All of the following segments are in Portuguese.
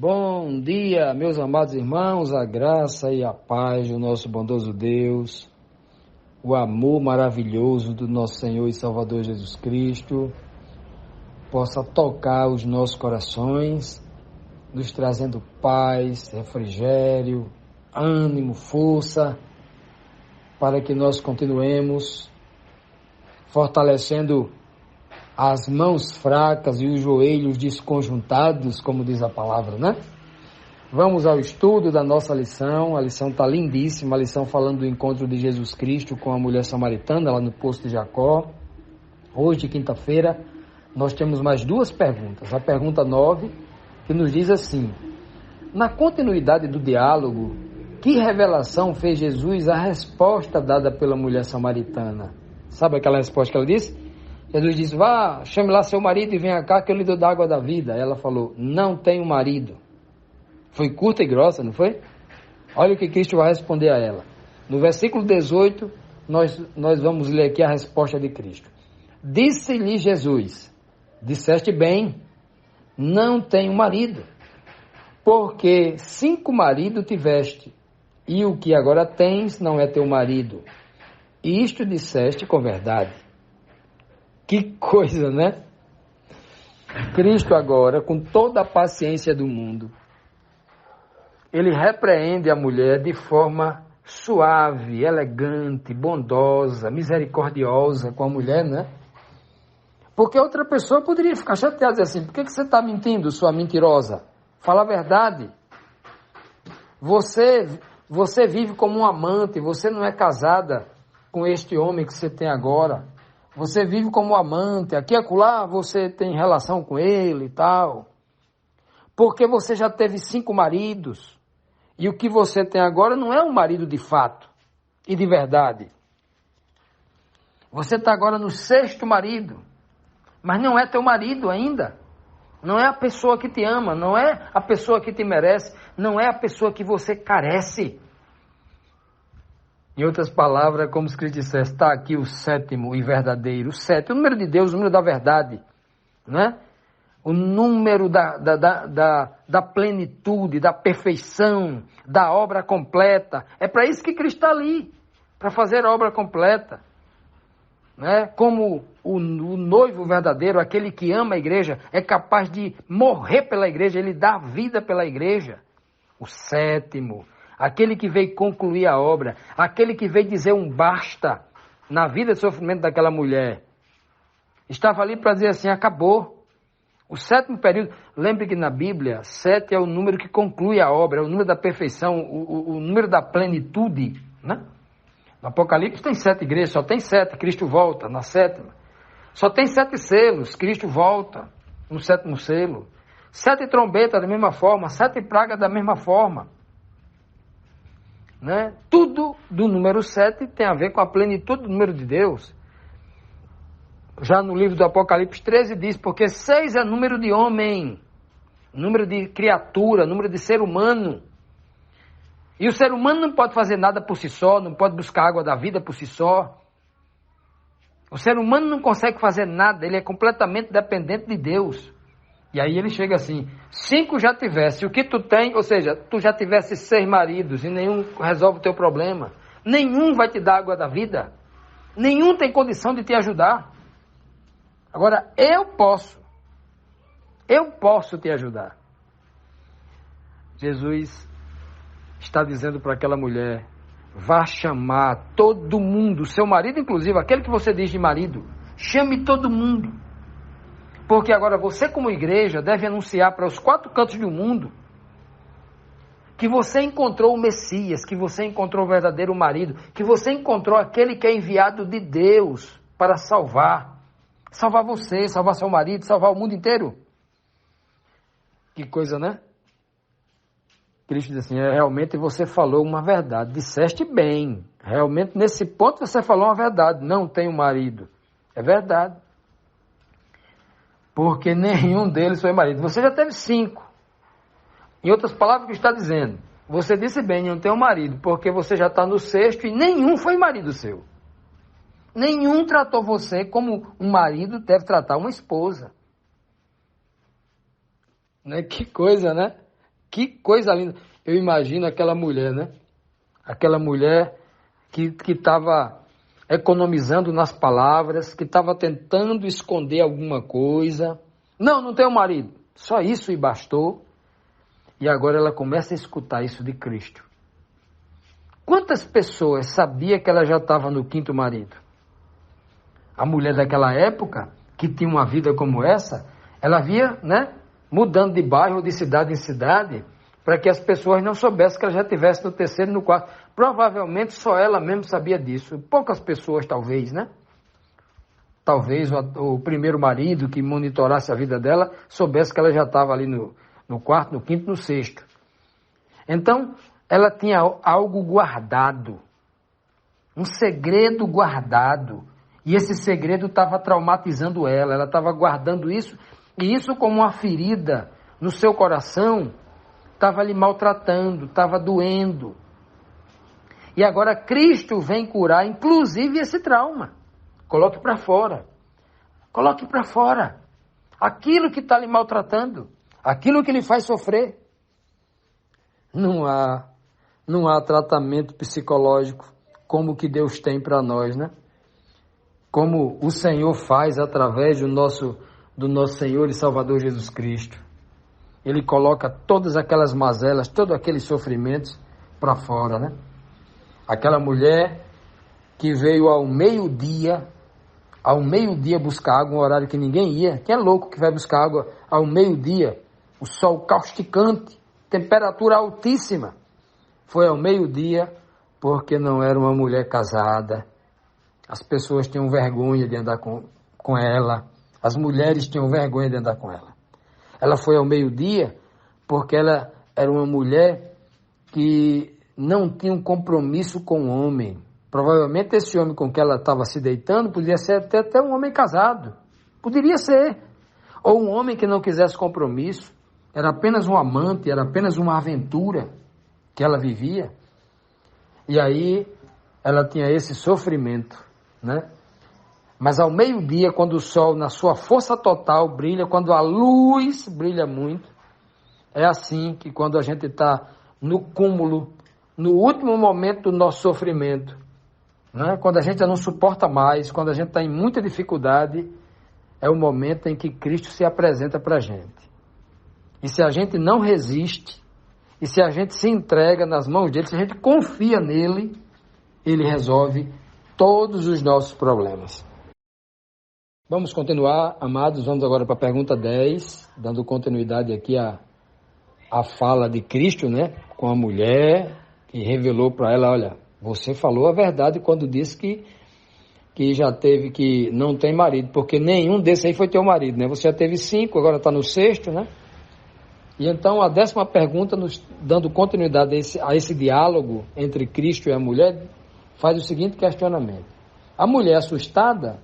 Bom dia, meus amados irmãos, a graça e a paz do nosso bondoso Deus, o amor maravilhoso do nosso Senhor e Salvador Jesus Cristo, possa tocar os nossos corações, nos trazendo paz, refrigério, ânimo, força, para que nós continuemos fortalecendo as mãos fracas e os joelhos desconjuntados, como diz a palavra, né? Vamos ao estudo da nossa lição. A lição está lindíssima, a lição falando do encontro de Jesus Cristo com a mulher samaritana, lá no Poço de Jacó. Hoje, quinta-feira, nós temos mais duas perguntas. A pergunta 9, que nos diz assim: na continuidade do diálogo, que revelação fez Jesus à resposta dada pela mulher samaritana? Sabe aquela resposta que ela disse? Jesus disse: vá, chame lá seu marido e venha cá que eu lhe dou da água da vida. Ela falou: não tenho marido. Foi curta e grossa, não foi? Olha o que Cristo vai responder a ela. No versículo 18, nós vamos ler aqui a resposta de Cristo. Disse-lhe Jesus: disseste bem, não tenho marido, porque 5 maridos tiveste, e o que agora tens não é teu marido. E isto disseste com verdade. Que coisa, né? Cristo agora, com toda a paciência do mundo, ele repreende a mulher de forma suave, elegante, bondosa, misericordiosa com a mulher, né? Porque outra pessoa poderia ficar chateada e dizer assim: por que você está mentindo, sua mentirosa? Fala a verdade. Você vive como um amante, você não é casada com este homem que você tem agora. Você vive como amante, aqui e acolá você tem relação com ele e tal. Porque você já teve 5 maridos. E o que você tem agora não é um marido de fato e de verdade. Você está agora no 6º marido. Mas não é teu marido ainda. Não é a pessoa que te ama, não é a pessoa que te merece, não é a pessoa que você carece. Em outras palavras, como os Cristo dissesse, está aqui o 7º e verdadeiro. O 7, o número de Deus, o número da verdade, né? O número da plenitude, da perfeição, da obra completa. É para isso que Cristo está ali, para fazer a obra completa. Né? Como o noivo verdadeiro, aquele que ama a igreja, é capaz de morrer pela igreja, ele dá vida pela igreja. O 7º. Aquele que veio concluir a obra, aquele que veio dizer um basta na vida de sofrimento daquela mulher. Estava ali para dizer assim: acabou. O 7º período, lembre que na Bíblia, 7 é o número que conclui a obra, é o número da perfeição, o número da plenitude. Né? No Apocalipse tem 7 igrejas, só tem 7, Cristo volta na 7ª. Só tem 7 selos, Cristo volta no 7º selo. 7 trombetas da mesma forma, 7 pragas da mesma forma. Né? Tudo do número 7 tem a ver com a plenitude do número de Deus. Já no livro do Apocalipse 13 diz: porque 6 é número de homem, número de criatura, número de ser humano. E o ser humano não pode fazer nada por si só, não pode buscar água da vida por si só. O ser humano não consegue fazer nada, ele é completamente dependente de Deus. E aí ele chega assim: 5 já tivesse, o que tu tem, ou seja, tu já tivesse 6 maridos e nenhum resolve o teu problema. Nenhum vai te dar água da vida. Nenhum tem condição de te ajudar. Agora, eu posso te ajudar. Jesus está dizendo para aquela mulher: vá chamar todo mundo, seu marido inclusive, aquele que você diz de marido, chame todo mundo. Porque agora você, como igreja, deve anunciar para os 4 cantos do mundo que você encontrou o Messias, que você encontrou o verdadeiro marido, que você encontrou aquele que é enviado de Deus para salvar. Salvar você, salvar seu marido, salvar o mundo inteiro. Que coisa, né? Cristo diz assim: realmente você falou uma verdade, disseste bem. Realmente nesse ponto você falou uma verdade, não tenho marido. É verdade. Porque nenhum deles foi marido. Você já teve 5. Em outras palavras, o que está dizendo? Você disse bem, não tenho marido, porque você já está no 6º e nenhum foi marido seu. Nenhum tratou você como um marido deve tratar uma esposa. Né? Que coisa, né? Que coisa linda. Eu imagino aquela mulher, né? Aquela mulher que estava economizando nas palavras, que estava tentando esconder alguma coisa. Não, não tenho marido. Só isso e bastou. E agora ela começa a escutar isso de Cristo. Quantas pessoas sabia que ela já estava no quinto marido? A mulher daquela época, que tinha uma vida como essa, ela via, né, mudando de bairro, de cidade em cidade, para que as pessoas não soubessem que ela já estivesse no terceiro e no quarto. Provavelmente só ela mesma sabia disso. Poucas pessoas, talvez, né? Talvez o primeiro marido que monitorasse a vida dela soubesse que ela já estava ali no quarto, no quinto, no sexto. Então, ela tinha algo guardado, um segredo guardado. E esse segredo estava traumatizando ela, ela estava guardando isso, e isso como uma ferida no seu coração, estava lhe maltratando, estava doendo. E agora Cristo vem curar, inclusive, esse trauma. Coloque para fora. Coloque para fora. Aquilo que está lhe maltratando, aquilo que lhe faz sofrer. Não há tratamento psicológico como o que Deus tem para nós, né? Como o Senhor faz através do nosso Senhor e Salvador Jesus Cristo. Ele coloca todas aquelas mazelas, todos aqueles sofrimentos para fora, né? Aquela mulher que veio ao meio-dia buscar água, um horário que ninguém ia. Quem é louco que vai buscar água ao meio-dia? O sol causticante, temperatura altíssima. Foi ao meio-dia porque não era uma mulher casada. As pessoas tinham vergonha de andar com ela. As mulheres tinham vergonha de andar com ela. Ela foi ao meio-dia porque ela era uma mulher que não tinha um compromisso com o homem. Provavelmente esse homem com que ela estava se deitando podia ser até um homem casado. Poderia ser. Ou um homem que não quisesse compromisso. Era apenas um amante, era apenas uma aventura que ela vivia. E aí ela tinha esse sofrimento, né? Mas ao meio-dia, quando o sol na sua força total brilha, quando a luz brilha muito, é assim que quando a gente está no cúmulo, no último momento do nosso sofrimento, né? Quando a gente já não suporta mais, quando a gente está em muita dificuldade, é o momento em que Cristo se apresenta para a gente. E se a gente não resiste, e se a gente se entrega nas mãos dele, se a gente confia nele, ele resolve todos os nossos problemas. Vamos continuar, amados, vamos agora para a pergunta 10, dando continuidade aqui à fala de Cristo, né, com a mulher, que revelou para ela, olha, você falou a verdade quando disse que já teve, que não tem marido, porque nenhum desses aí foi teu marido, né, você já teve 5, agora está no 6º, né, e então a 10ª pergunta, dando continuidade a esse diálogo entre Cristo e a mulher, faz o seguinte questionamento. A mulher assustada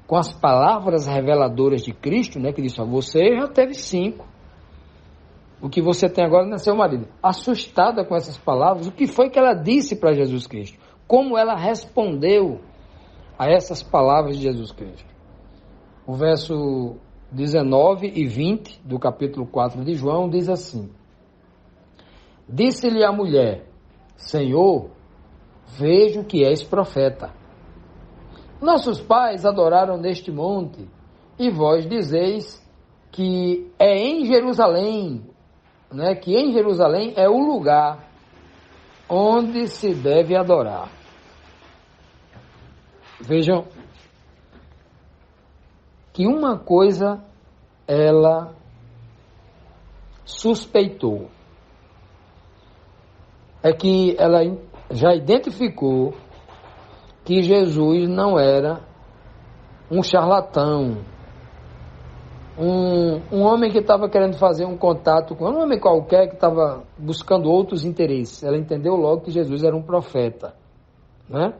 com as palavras reveladoras de Cristo, né, que disse, você já teve 5, o que você tem agora não é seu marido. Assustada com essas palavras, o que foi que ela disse para Jesus Cristo? Como ela respondeu a essas palavras de Jesus Cristo? O verso 19 e 20 do capítulo 4 de João diz assim: disse-lhe a mulher, Senhor, vejo que és profeta. Nossos pais adoraram neste monte, e vós dizeis que é em Jerusalém, né, que em Jerusalém é o lugar onde se deve adorar. Vejam que uma coisa ela suspeitou, é que ela já identificou que Jesus não era um charlatão, um homem que estava querendo fazer um contato com um homem qualquer que estava buscando outros interesses. Ela entendeu logo que Jesus era um profeta, né?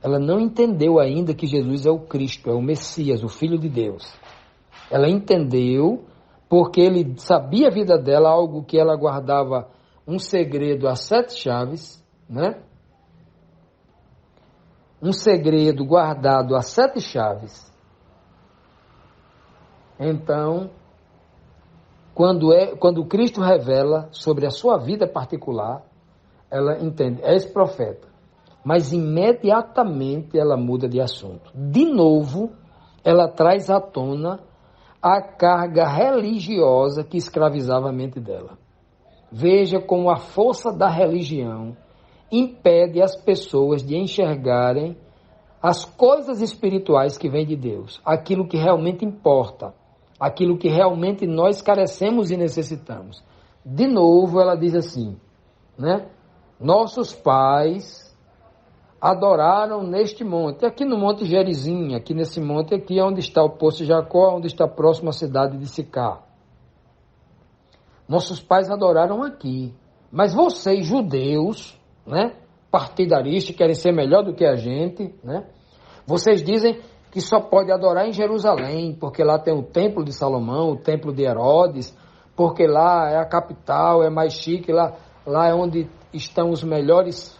Ela não entendeu ainda que Jesus é o Cristo, é o Messias, o Filho de Deus. Ela entendeu porque ele sabia a vida dela, algo que ela guardava um segredo a 7 chaves, né? Um segredo guardado a 7 chaves. Então, quando Cristo revela sobre a sua vida particular, ela entende, é esse profeta. Mas imediatamente ela muda de assunto. De novo, ela traz à tona a carga religiosa que escravizava a mente dela. Veja como a força da religião impede as pessoas de enxergarem as coisas espirituais que vêm de Deus, aquilo que realmente importa, aquilo que realmente nós carecemos e necessitamos. De novo, ela diz assim, né? Nossos pais adoraram neste monte, aqui no Monte Gerizim, aqui nesse monte aqui, onde está o Poço de Jacó, onde está próximo à cidade de Sicar. Nossos pais adoraram aqui, mas vocês, judeus, né, partidaristas, querem ser melhor do que a gente, né? Vocês dizem que só pode adorar em Jerusalém, porque lá tem o templo de Salomão, o templo de Herodes, porque lá é a capital, é mais chique, lá é onde estão os melhores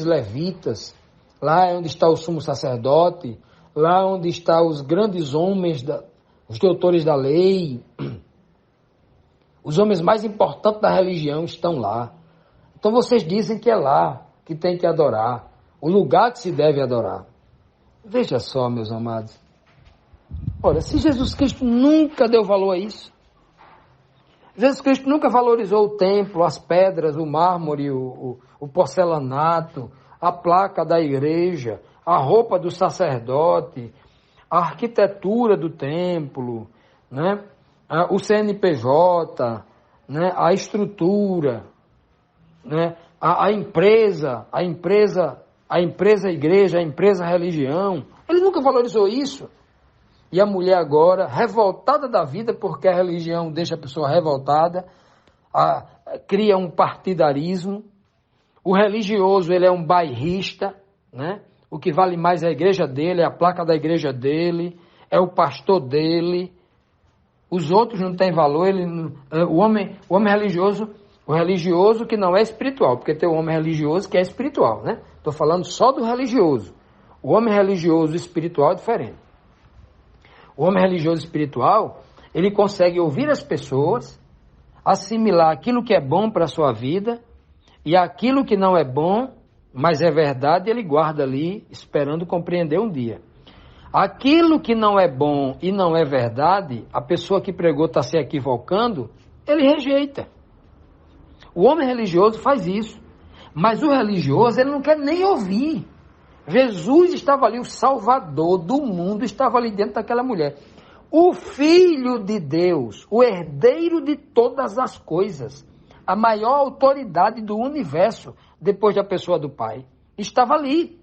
levitas, lá é onde está o sumo sacerdote, lá é onde estão os grandes homens, os doutores da lei, os homens mais importantes da religião estão lá. Então vocês dizem que é lá que tem que adorar, o lugar que se deve adorar. Veja só, meus amados. Ora, se Jesus Cristo nunca deu valor a isso, Jesus Cristo nunca valorizou o templo, as pedras, o mármore, o porcelanato, a placa da igreja, a roupa do sacerdote, a arquitetura do templo, né? O CNPJ, né? A estrutura, né? A empresa, a igreja, a empresa religião. Ele nunca valorizou isso. E a mulher agora, revoltada da vida, porque a religião deixa a pessoa revoltada, cria um partidarismo. O religioso, ele é um bairrista, né? O que vale mais é a igreja dele, é a placa da igreja dele, é o pastor dele. Os outros não têm valor. O homem religioso, o religioso que não é espiritual, porque tem o homem religioso que é espiritual, né? Estou falando só do religioso. O homem religioso espiritual é diferente. O homem religioso espiritual, ele consegue ouvir as pessoas, assimilar aquilo que é bom para a sua vida e aquilo que não é bom, mas é verdade, ele guarda ali, esperando compreender um dia. Aquilo que não é bom e não é verdade, a pessoa que pregou está se equivocando, ele rejeita. O homem religioso faz isso, mas o religioso ele não quer nem ouvir. Jesus estava ali, o Salvador do mundo estava ali dentro daquela mulher. O Filho de Deus, o herdeiro de todas as coisas, a maior autoridade do universo, depois da pessoa do Pai, estava ali.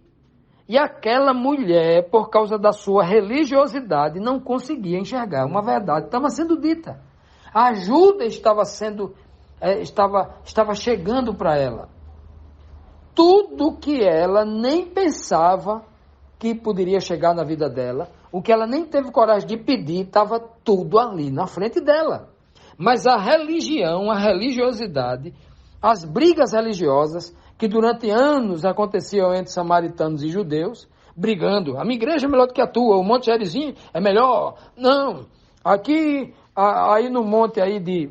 E aquela mulher, por causa da sua religiosidade, não conseguia enxergar uma verdade que estava sendo dita. A ajuda estava chegando para ela. Tudo que ela nem pensava que poderia chegar na vida dela, o que ela nem teve coragem de pedir, estava tudo ali na frente dela. Mas a religião, a religiosidade, as brigas religiosas, que durante anos aconteciam entre samaritanos e judeus, brigando. A minha igreja é melhor do que a tua, o Monte Gerizim é melhor. Não, aqui, aí no monte aí de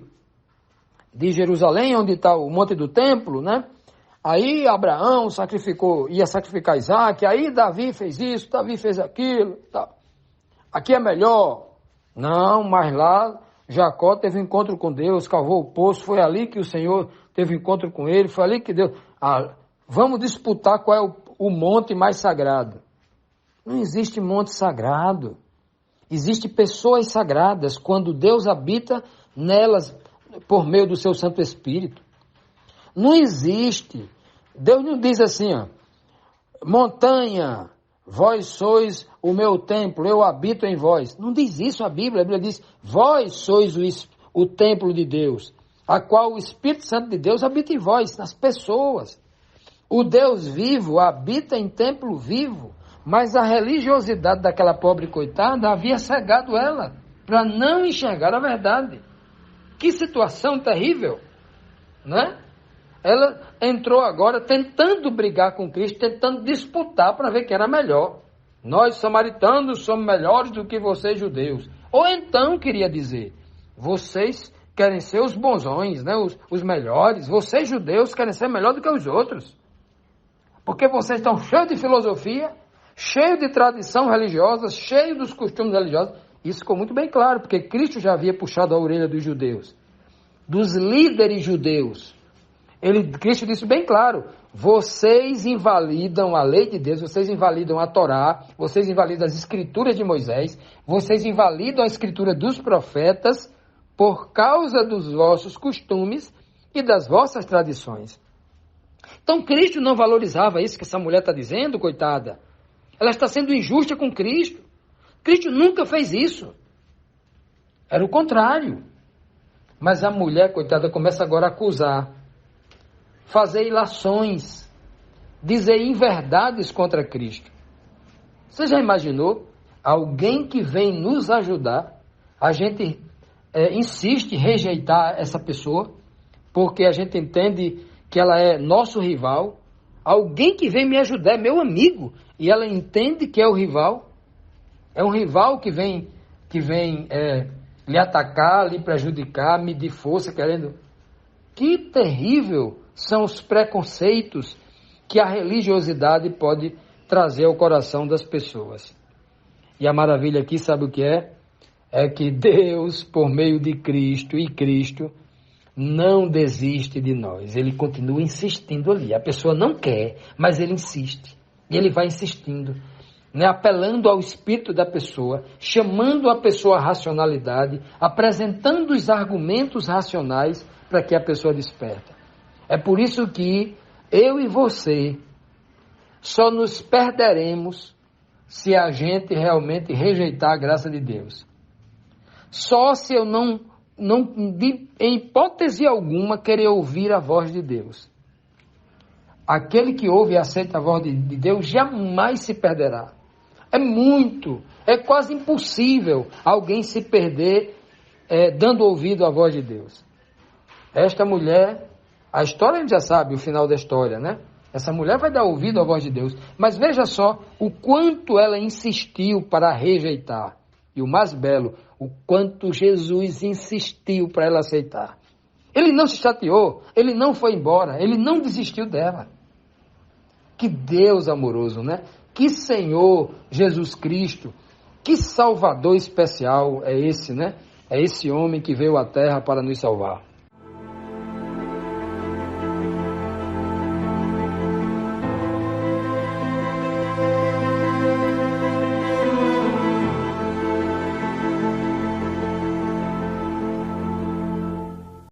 Jerusalém, onde está o monte do templo, né? Aí Abraão ia sacrificar Isaac, aí Davi fez isso, Davi fez aquilo, tá. Aqui é melhor. Não, mas lá Jacó teve um encontro com Deus, cavou o poço, foi ali que o Senhor teve um encontro com ele, foi ali que Deus... vamos disputar qual é o monte mais sagrado. Não existe monte sagrado. Existem pessoas sagradas quando Deus habita nelas por meio do seu Santo Espírito. Não existe. Deus não diz assim, ó, montanha, vós sois o meu templo, eu habito em vós. Não diz isso a Bíblia diz, vós sois o templo de Deus, a qual o Espírito Santo de Deus habita em vós, nas pessoas. O Deus vivo habita em templo vivo, mas a religiosidade daquela pobre coitada havia cegado ela, para não enxergar a verdade. Que situação terrível, né? Ela entrou agora tentando brigar com Cristo, tentando disputar para ver quem era melhor. Nós, samaritanos, somos melhores do que vocês, judeus. Ou então, queria dizer, vocês querem ser os bonzões, né? Os melhores. Vocês, judeus, querem ser melhor do que os outros. Porque vocês estão cheios de filosofia, cheios de tradição religiosa, cheios dos costumes religiosos. Isso ficou muito bem claro, porque Cristo já havia puxado a orelha dos judeus, dos líderes judeus. Cristo disse bem claro: vocês invalidam a lei de Deus, vocês invalidam a Torá, vocês invalidam as escrituras de Moisés, vocês invalidam a escritura dos profetas por causa dos vossos costumes e das vossas tradições. Então Cristo não valorizava isso que essa mulher está dizendo, coitada. Ela está sendo injusta com Cristo. Cristo nunca fez isso. Era o contrário. Mas a mulher, coitada, começa agora a acusar, fazer ilações, dizer inverdades contra Cristo. Você já imaginou alguém que vem nos ajudar, a gente insiste em rejeitar essa pessoa, porque a gente entende que ela é nosso rival? Alguém que vem me ajudar é meu amigo, e ela entende que é o rival? É um rival que vem lhe atacar, lhe prejudicar, medir força, querendo... Que terrível são os preconceitos que a religiosidade pode trazer ao coração das pessoas. E a maravilha aqui, sabe o que é? É que Deus, por meio de Cristo e Cristo, não desiste de nós. Ele continua insistindo ali. A pessoa não quer, mas ele insiste. E ele vai insistindo, né? Apelando ao espírito da pessoa, chamando a pessoa à racionalidade, apresentando os argumentos racionais para que a pessoa desperta. É por isso que eu e você só nos perderemos se a gente realmente rejeitar a graça de Deus. Só se eu não em hipótese alguma, querer ouvir a voz de Deus. Aquele que ouve e aceita a voz de Deus jamais se perderá. É quase impossível alguém se perder dando ouvido à voz de Deus. Esta mulher, a história a gente já sabe, o final da história, né? Essa mulher vai dar ouvido à voz de Deus. Mas veja só o quanto ela insistiu para rejeitar. E o mais belo, o quanto Jesus insistiu para ela aceitar. Ele não se chateou, ele não foi embora, ele não desistiu dela. Que Deus amoroso, né? Que Senhor Jesus Cristo, que Salvador especial é esse, né? É esse homem que veio à terra para nos salvar.